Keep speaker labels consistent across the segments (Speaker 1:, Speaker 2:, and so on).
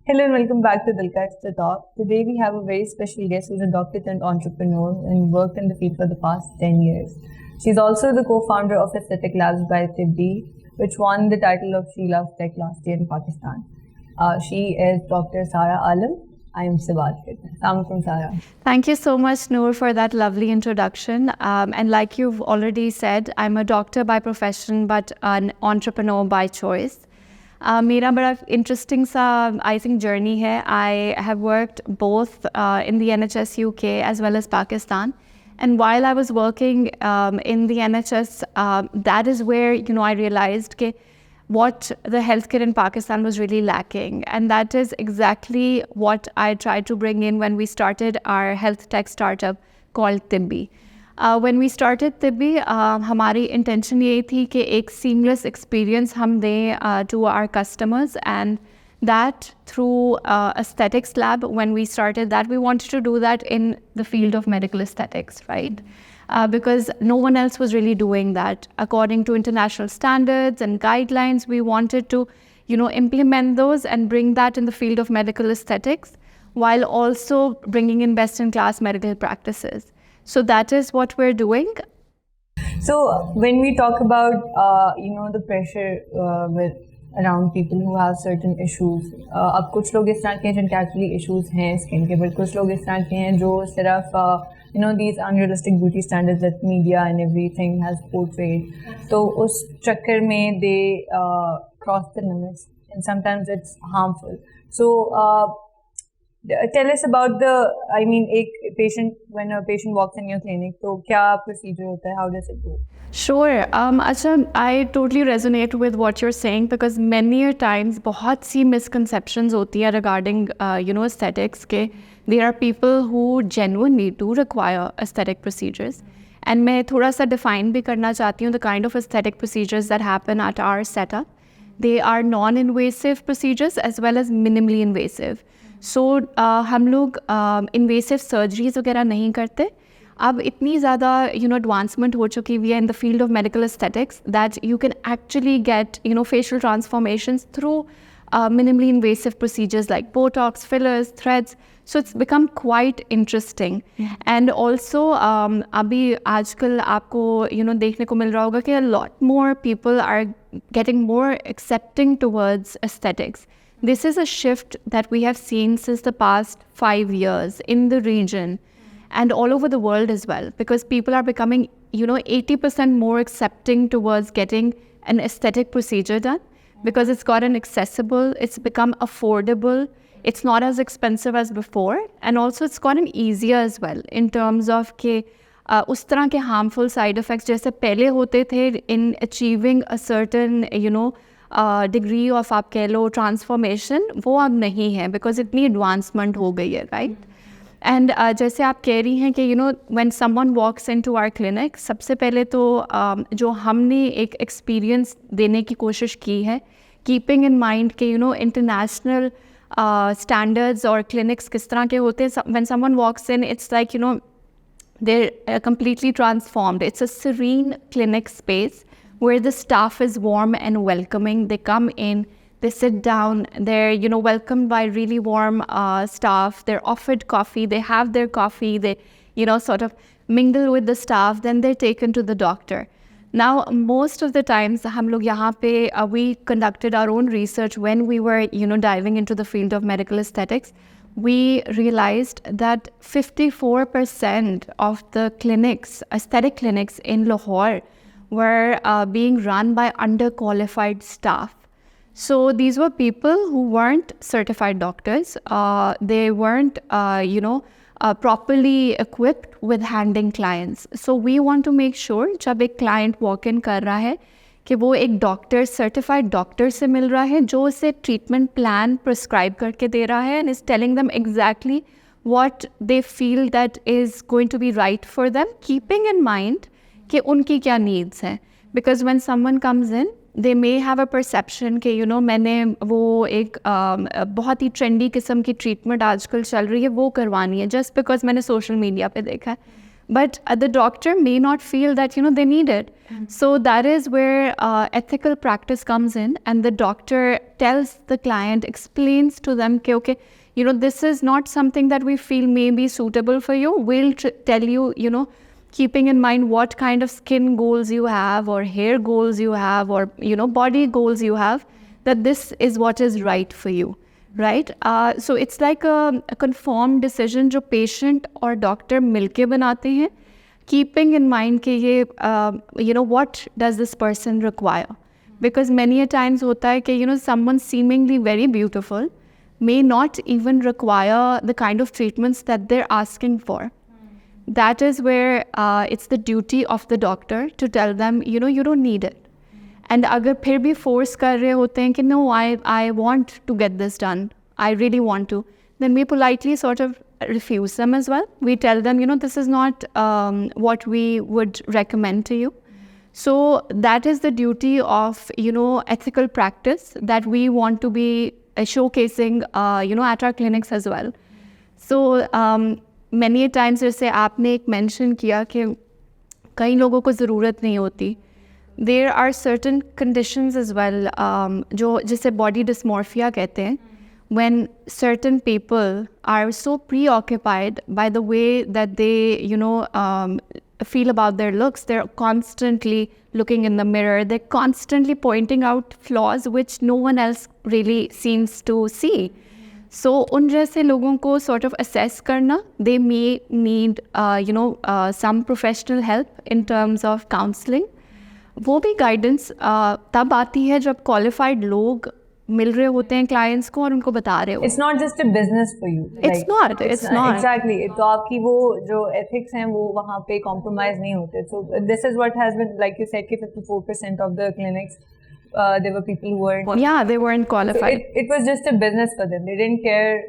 Speaker 1: Hello and welcome back to Dilka's The Talk. Today we have a very special guest who's a doctor turned entrepreneur and worked in the field for the past 10 years. She's also the co-founder of Aesthetic Labs by Tibbi, which won the title of She Loves Tech last year in Pakistan. She is Dr. Sara Alam. I am Sibat. Assalamualaikum, Sara.
Speaker 2: Thank you so much, Noor, for that lovely introduction. And like you've already said, I'm a doctor by profession, but an entrepreneur by choice. मेरा बड़ा interesting सा I think journey है. I have worked both in the NHS UK as well as Pakistan. And while I was working in the NHS, that is where I realized what the healthcare in Pakistan was really lacking. And that is exactly what I tried to bring in when we started our health tech startup called Tibbi. When we started Tibbi, हमारी intention ये थी कि एक seamless experience हम दें to our customers, and that through aesthetics lab. When we started that, we wanted to do that in the field of medical aesthetics, right? Because no one else was really doing that. According to international standards and guidelines, we wanted to, implement those and bring that in the field of medical aesthetics, while also bringing in best-in-class medical practices. So that is what we're doing.
Speaker 1: So when we talk about, the pressure around people who have certain issues, अब कुछ लोग इस तरह के हैं जिनके actually issues हैं skin के, but कुछ लोग इस तरह के हैं जो सिर्फ these unrealistic beauty standards that media and everything has portrayed. So उस चक्कर में they cross the limits and sometimes it's harmful. So tell us about when a patient walks in your clinic, so क्या procedure होता है, how does it go?
Speaker 2: Sure. Acha, I totally resonate with what you're saying, because many times बहुत सी misconceptions होती है regarding aesthetics के. There are people who genuinely do require aesthetic procedures. And मैं थोड़ा सा define भी करना चाहती हूँ the kind of aesthetic procedures that happen at our setup. They are non-invasive procedures as well as minimally invasive. So हम लोग invasive surgeries वगैरह नहीं करते. अब इतनी ज़्यादा advancement हो चुकी हुई है in the field of medical aesthetics that you can actually get facial transformations through minimally invasive procedures like Botox, fillers, threads. So it's become quite interesting. And also अभी आजकल आपको देखने को मिल रहा होगा कि a lot more people are getting more accepting towards aesthetics. This is a shift that we have seen since the past 5 years in the region and all over the world as well, because people are becoming 80% more accepting towards getting an aesthetic procedure done, because it's gotten accessible, it's become affordable, it's not as expensive as before, and also it's gotten easier as well in terms of के उस तरह के harmful side effects जैसे पहले होते थे in achieving a certain degree of आप कह लो transformation, वो अब नहीं है because इतनी advancement हो गई है, right? And जैसे आप कह रही हैं कि when someone walks into our clinic, सबसे पहले तो जो हमने एक experience देने की कोशिश की है, keeping in mind कि international standards or clinics किस तरह के होते हैं. When someone walks in, it's like they're completely transformed. It's a serene clinic space where the staff is warm and welcoming. They come in, they sit down, they're welcomed by really warm staff. They're offered coffee, they have their coffee, they sort of mingle with the staff, then they're taken to the doctor. Now most of the times हम लोग यहाँ पे we conducted our own research when we were diving into the field of medical aesthetics. We realized that 54% of the clinics, aesthetic clinics in Lahore, were being run by underqualified staff. So these were people who weren't certified doctors. They weren't, properly equipped with handling clients. So we want to make sure जब एक client walk in कर रहा है कि वो एक doctor, certified doctor से मिल रहा है जो उसे treatment plan prescribe करके दे रहा है and is telling them exactly what they feel that is going to be right for them, keeping in mind कि उनकी क्या needs हैं. Because when someone comes in, they may have a perception कि मैंने वो एक बहुत ही trendy किस्म की treatment आजकल चल रही है वो करवानी है just because मैंने social media पे देखा है. but the doctor may not feel that they need it. So that is where ethical practice comes in, and the doctor tells the client, explains to them, okay, this is not something that we feel may be suitable for you. We'll tell you, keeping in mind what kind of skin goals you have, or hair goals you have, or body goals you have, that this is what is right for you, right? So it's like a conformed decision जो patient और doctor मिलके बनाते हैं, keeping in mind कि ये what does this person require, because many a times होता है कि someone seemingly very beautiful may not even require the kind of treatments that they're asking for. That is where it's the duty of the doctor to tell them, you don't need it. And अगर फिर भी force कर रहे होते हैं कि no, I want to get this done, I really want to, then we politely sort of refuse them as well. We tell them, this is not what we would recommend to you. So that is the duty of, ethical practice that we want to be showcasing, at our clinics as well. So many times जैसे आपने एक mention किया कि कई लोगों को ज़रूरत नहीं होती. There are certain conditions as well, जो जिसे body dysmorphia कहते हैं, when certain people are so preoccupied by the way that they, feel about their looks, they're constantly looking in the mirror, they're constantly pointing out flaws which no one else really seems to see. So उन जैसे लोगों को sort of assess करना, they may need, some professional help in terms of counseling. वो भी guidance तब आती है जब क्वालिफाइड लोग मिल रहे होते हैं क्लाइंट्स को और उनको बता रहे हो.
Speaker 1: It's not just a business for you.
Speaker 2: It's not.
Speaker 1: Exactly. तो आपकी वो जो ethics हैं वो वहाँ पे compromise नहीं होते. So this is what has been, like you said, कि 54% of the clinics there were people who weren't.
Speaker 2: Yeah, they weren't qualified.
Speaker 1: So it was just a business for them. They didn't care.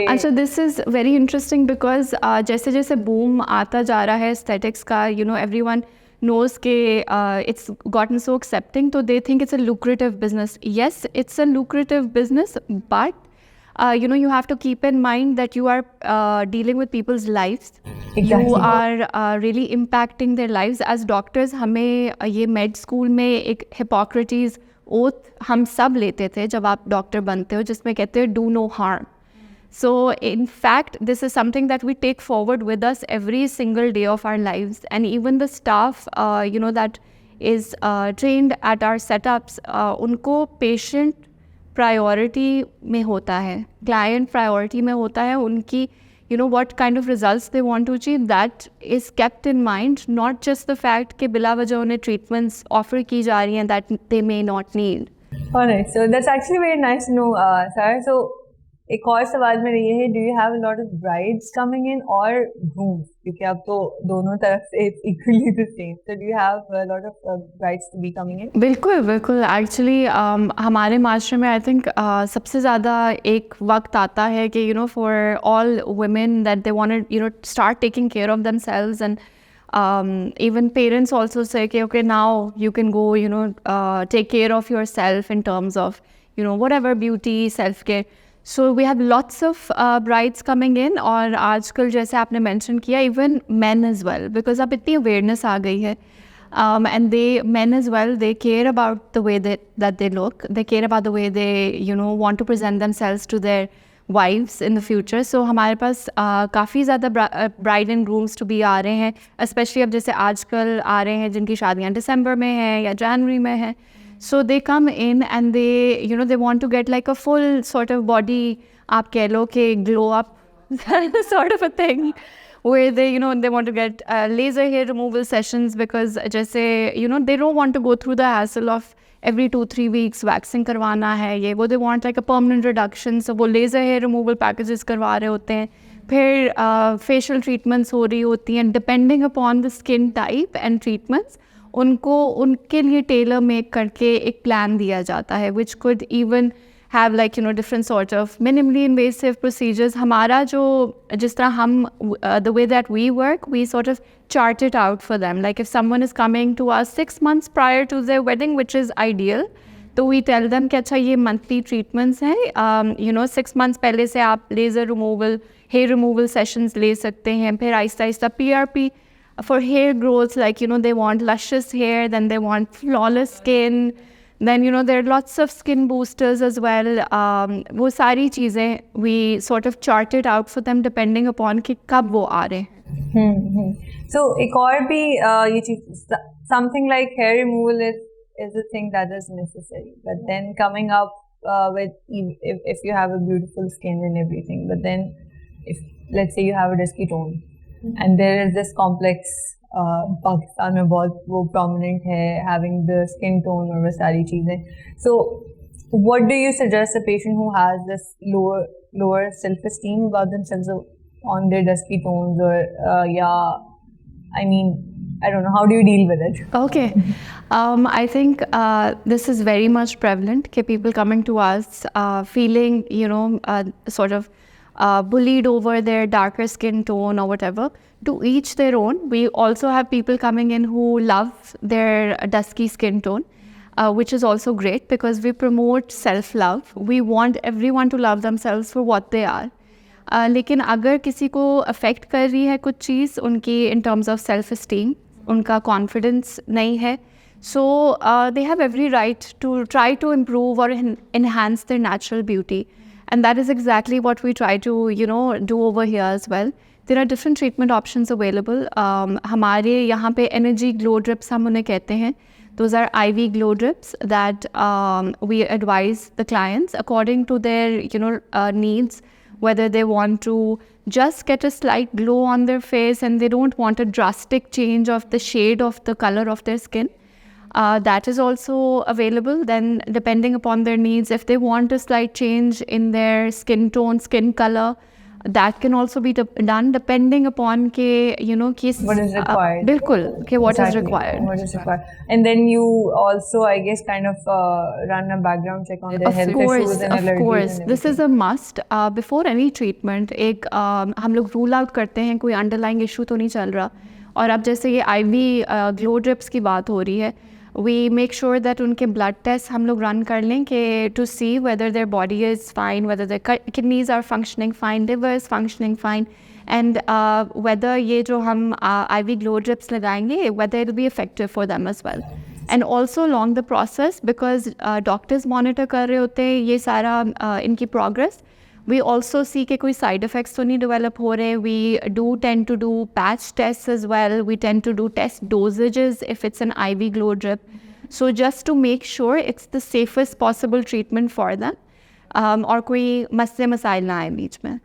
Speaker 2: And so this is very interesting because जैसे जैसे boom आता जा रहा है aesthetics का, everyone knows कि it's gotten so accepting, so they think it's a lucrative business. Yes, it's a lucrative business, but you have to keep in mind that you are dealing with people's lives.
Speaker 1: Exactly.
Speaker 2: You are really impacting their lives. As doctors, हमें ये med school में एक Hippocrates oath हम सब लेते थे जब आप डॉक्टर बनते हो, जिसमें कहते हैं do no harm. So in fact, this is something that we take forward with us every single day of our lives, and even the staff, that is trained at our setups, उनको patient priority में होता है, client priority में होता है, उनकी what kind of results they want to achieve, that is kept in mind, not just the fact कि बिला वजह उन्हें treatments offer की जा रही हैं that they may not need.
Speaker 1: Alright, so that's actually very nice to know, Sarah. So एक और सवाल मेरा ये है, do you have a lot of brides coming in or grooms? क्योंकि आप तो दोनों तरफ से equally the same. So do you have a lot of brides to be coming in?
Speaker 2: बिल्कुल बिल्कुल. Actually हमारे माशरे में I think सबसे ज़्यादा एक वक्त आता है कि for all women that they want to start taking care of themselves, and even parents also say okay, now you can go take care of yourself in terms of whatever beauty, self care. So we have lots of brides coming in, और आजकल जैसे आपने mention किया, even men as well, because अब इतनी awareness आ गई है, and men as well, they care about the way that they look, they care about the way they want to present themselves to their wives in the future. So हमारे पास काफ़ी ज़्यादा bride and grooms to be आ रहे हैं, especially अब जैसे आजकल आ रहे हैं जिनकी शादियाँ December में हैं या January में हैं. So they come in and they they want to get like a full sort of body, आप कह लो कि glow up sort of a thing, where they they want to get laser hair removal sessions, because जैसे they don't want to go through the hassle of every 2-3 weeks waxing करवाना है ये वो. They want like a permanent reduction, so वो laser hair removal packages करवा रहे होते हैं, फिर facial treatments हो रही होती हैं, depending upon the skin type and treatments उनको उनके लिए टेलर मेक करके एक प्लान दिया जाता है, which could even have like different sort of minimally invasive procedures. हमारा जो जिस तरह हम the way that we work, we sort of chart it out for them. Like if someone is coming to us 6 months prior to their wedding, which is ideal, तो we tell them कि अच्छा ये monthly treatments हैं, 6 months पहले से आप laser removal, hair removal sessions ले सकते हैं, फिर Aahista Aahista PRP for hair growth, like, they want luscious hair, then they want flawless skin. Then, there are lots of skin boosters as well. वो सारी चीज़ें we sort of chart it out for them depending upon कि कब वो आ रहे हैं.
Speaker 1: So एक और भी ये चीज़, something like hair removal is a thing that is necessary, but then coming up with if you have a beautiful skin and everything, but then if let's say you have a dusky tone and there is this complex Pakistan में बहुत वो prominent है having the skin tone और वो सारी चीज़ें. So what do you suggest a patient who has this lower self-esteem about themselves on their dusky tones, or I mean, I don't know, how do you deal with it?
Speaker 2: Okay. I think this is very much prevalent, that people coming to us feeling, sort of bullied over their darker skin tone or whatever. To each their own. We also have people coming in who love their dusky skin tone, which is also great because we promote self-love. We want everyone to love themselves for what they are. लेकिन अगर किसी को affect कर रही है कुछ चीज़ उनकी in terms of self-esteem, उनका confidence नहीं है, so they have every right to try to improve or enhance their natural beauty. And that is exactly what we try to, do over here as well. There are different treatment options available. हमारे यहाँ पे energy glow drips हम उन्हें कहते हैं. Those are IV glow drips that we advise the clients according to their, needs, whether they want to just get a slight glow on their face and they don't want a drastic change of the shade of the color of their skin. That is also available. Then depending upon their needs, if they want a slight change in their skin tone, skin color, that can also be done depending upon what is
Speaker 1: required.
Speaker 2: What is required.
Speaker 1: And then you also, I guess, kind of run a background check on their health issues and allergies. Of course,
Speaker 2: this is a must. Before any treatment, हम लोग rule out करते हैं कोई underlying issue तो नहीं चल रहा. और अब जैसे ये IV glow drips की बात हो रही है, we make sure that उनके blood tests हम लोग run कर लें कि to see whether their body is fine, whether their kidneys are functioning fine, liver is functioning fine, and whether ये जो हम IV glow drips लगाएंगे, whether it will be effective for them as well. And also along the process, because doctors monitor कर रहे होते हैं ये सारा इनकी progress, we also see कि कोई side effects तो नहीं develop हो रहे. We do tend to do patch tests as well. We tend to do test dosages if it's an IV glow drip. So just to make sure it's the safest possible treatment for them. और कोई मसले मसाइल ना आए बीच में.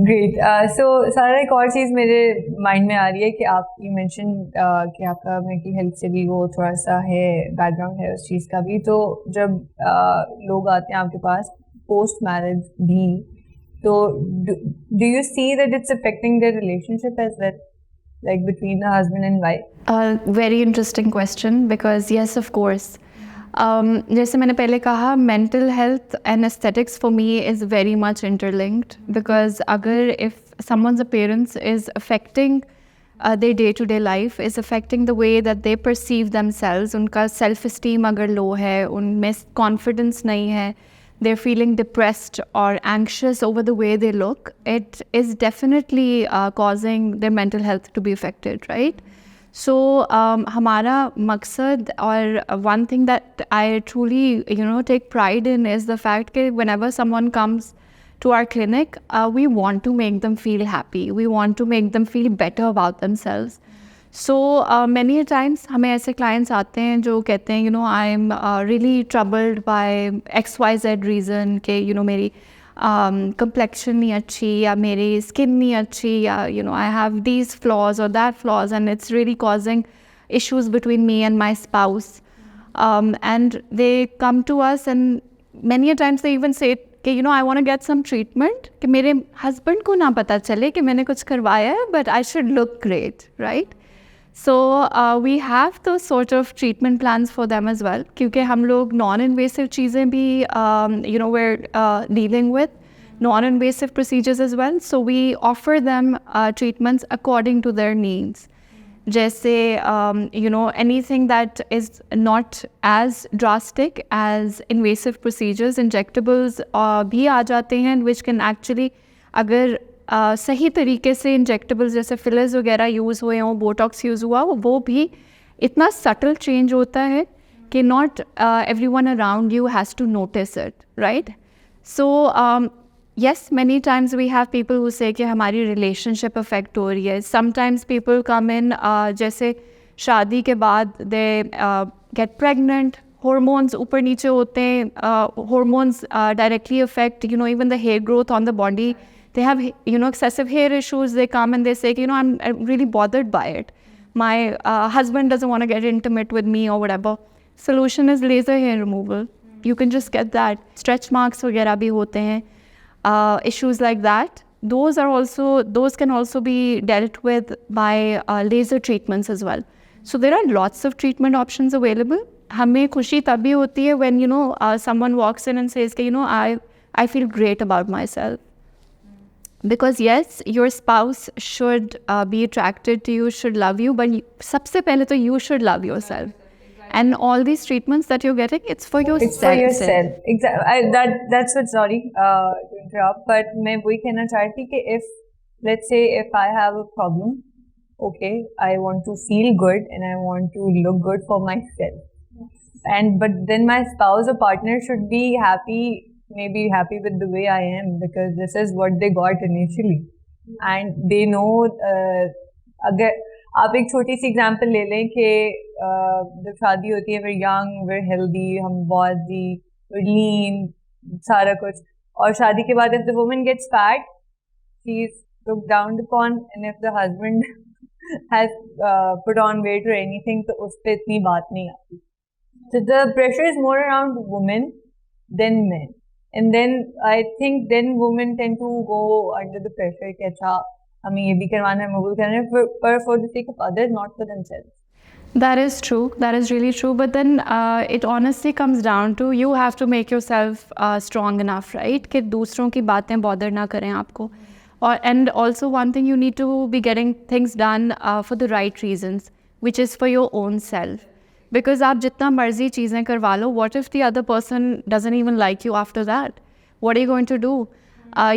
Speaker 1: Great. So सारा एक और चीज़ मेरे mind में आ रही है कि आप you mentioned कि आपका mental health से भी वो थोड़ा सा है background है उस चीज़ का भी. तो जब लोग आते हैं आपके पास post marriage भी, so do you see that it's affecting their relationship as well, like between the husband and wife?
Speaker 2: Very interesting question, because yes, of course. जैसे मैंने पहले कहा, mental health and aesthetics for me is very much interlinked, because अगर if someone's appearance is affecting their day-to-day life, is affecting the way that they perceive themselves, उनका self-esteem अगर low है, उनमें confidence नहीं है, they're feeling depressed or anxious over the way they look, it is definitely causing their mental health to be affected, right? So हमारा मकसद, और one thing that I truly take pride in is the fact that whenever someone comes to our clinic, we want to make them feel happy, we want to make them feel better about themselves. So many a times हमें ऐसे clients आते हैं जो कहते हैं I'm really troubled by XYZ reason कि मेरी complexion नहीं अच्छी, या मेरी skin नहीं अच्छी, या I have these flaws or that flaws, and it's really causing issues between me and my spouse. And they come to us, and many a times they even say कि I want to get some treatment कि मेरे husband को ना पता चले कि मैंने कुछ करवाया है, but I should look great, right? So we have those sort of treatment plans for them as well, क्योंकि हम लोग non-invasive चीज़ें भी we're dealing with non-invasive procedures as well. So we offer them treatments according to their needs. जैसे anything that is not as drastic as invasive procedures, injectables भी आ जाते हैं, which can actually, अगर सही तरीके से इंजेक्टेबल्स जैसे फिलर्स वगैरह यूज़ हुए हों, बोटॉक्स यूज़ हुआ हो, वो भी इतना सटल चेंज होता है कि not everyone around you has to notice it, right? So yes, many times we have people who say कि हमारी relationship affect हो रही है. Sometimes people come in जैसे शादी के बाद they get pregnant, hormones ऊपर नीचे होते हैं, hormones directly affect, you know, even the hair growth on the body. They have, you know, excessive hair issues. They come and they say, you know, I'm really bothered by it. My husband doesn't want to get intimate with me or whatever. Solution is laser hair removal. You can just get that. Stretch marks वगैरह भी होते हैं. Issues like that, those can also be dealt with by laser treatments as well. So there are lots of treatment options available. हमें खुशी तभी होती है when, you know, someone walks in and says, you know, I feel great about myself. Because yes, your spouse should be attracted to you, should love you, but सबसे पहले तो you should love yourself. And all these treatments that you're getting, it's for yourself.
Speaker 1: It's for yourself. Exactly. That's what. Sorry to interrupt, but मैं वही कहना चाहती कि if, let's say, if I have a problem, okay, I want to feel good and I want to look good for myself. But then my spouse or partner should be happy, maybe happy with the way I am, because this is what they got initially, and they know. अगर आप एक छोटी सी example ले लें कि जब शादी होती है, we're young, we're healthy, हम बहुत ही we're lean, सारा कुछ, और शादी के बाद if the woman gets fat, she's looked down upon, and if the husband has put on weight or anything, तो उस पे इतनी बात नहीं आती. So the pressure is more around women than men, and then I think then women tend to go under the pressure कि अच्छा हमें ये भी करवाना है, वो भी करना है, पर for the sake of others, not for themselves.
Speaker 2: That is true. That is really true. But then it honestly comes down to you have to make yourself strong enough, right? कि दूसरों की बातें bother ना करें आपको. And also one thing, you need to be getting things done for the right reasons, which is for your own self. Because आप जितना मर्जी चीज़ें करवा लो, what if the other person doesn't even like you after that? What are you going to do?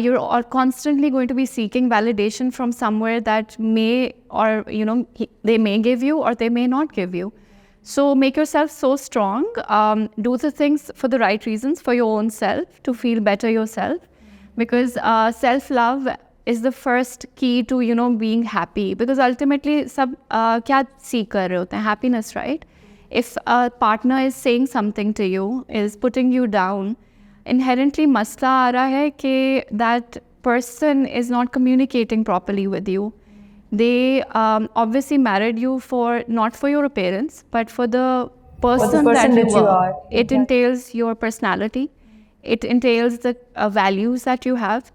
Speaker 2: You're constantly going to be seeking validation from somewhere that may, or you know, they may give you or they may not give you. So make yourself so strong. Do the things for the right reasons for your own self, to feel better yourself. Because self-love is the first key to, you know, being happy. Because ultimately, सब क्या seek कर रहे होते हैं? Happiness, right? If a partner is saying something to you, is putting you down, inherently मसला आ रहा है कि that person is not communicating properly with you. They obviously married you for not for your appearance, but for the person that you are. It entails your personality. It entails the values that you have.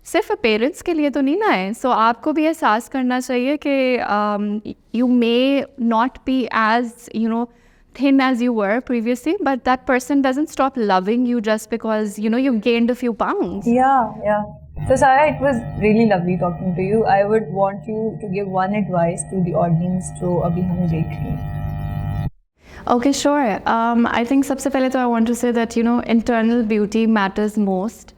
Speaker 2: सिर्फ appearance के लिए तो नहीं ना है. So आपको भी एहसास करना चाहिए कि you may not be as, you know, thin as you were previously, but that person doesn't stop loving you just because, you know, you've gained a few pounds.
Speaker 1: Yeah. So Sarah, it was really lovely talking to you. I would want you to give one advice to the audience जो अभी हमें देख रही हैं.
Speaker 2: Okay, sure. I think सबसे पहले तो I want to say that, you know, internal beauty matters most.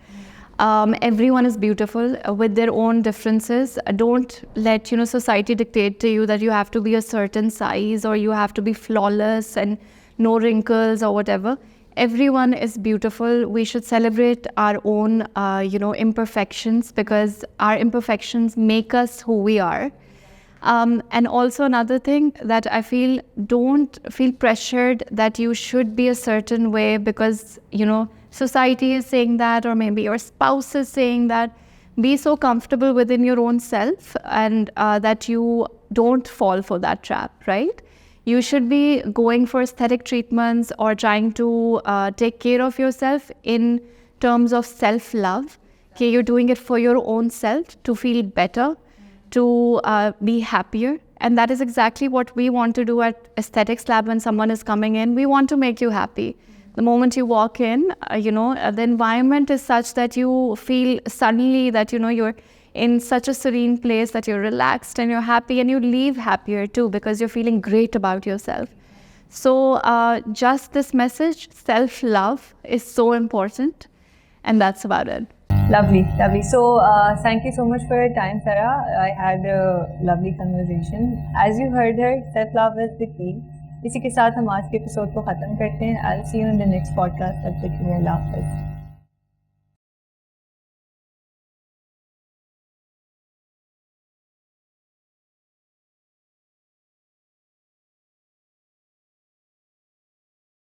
Speaker 2: Everyone is beautiful with their own differences. Don't let, you know, society dictate to you that you have to be a certain size or you have to be flawless and no wrinkles or whatever. Everyone is beautiful. We should celebrate our own, you know, imperfections, because our imperfections make us who we are. And also another thing that I feel, don't feel pressured that you should be a certain way because, you know, society is saying that, or maybe your spouse is saying that. Be so comfortable within your own self, and that you don't fall for that trap, right? You should be going for aesthetic treatments or trying to take care of yourself in terms of self-love. Okay, you're doing it for your own self, to feel better, to be happier. And that is exactly what we want to do at Aesthetics Lab when someone is coming in. We want to make you happy. The moment you walk in, you know, the environment is such that you feel suddenly that, you know, you're in such a serene place, that you're relaxed and you're happy, and you leave happier too because you're feeling great about yourself. So just this message, self-love is so important, and that's about it.
Speaker 1: Lovely, lovely. So, thank you so much for your time, Sarah. I had a lovely conversation. As you heard her, self-love is the key. इसी के साथ हम आज के episode को ख़त्म करते हैं. I'll see you in the next podcast. तब तक के लिए अल्लाह हाफ़िज़.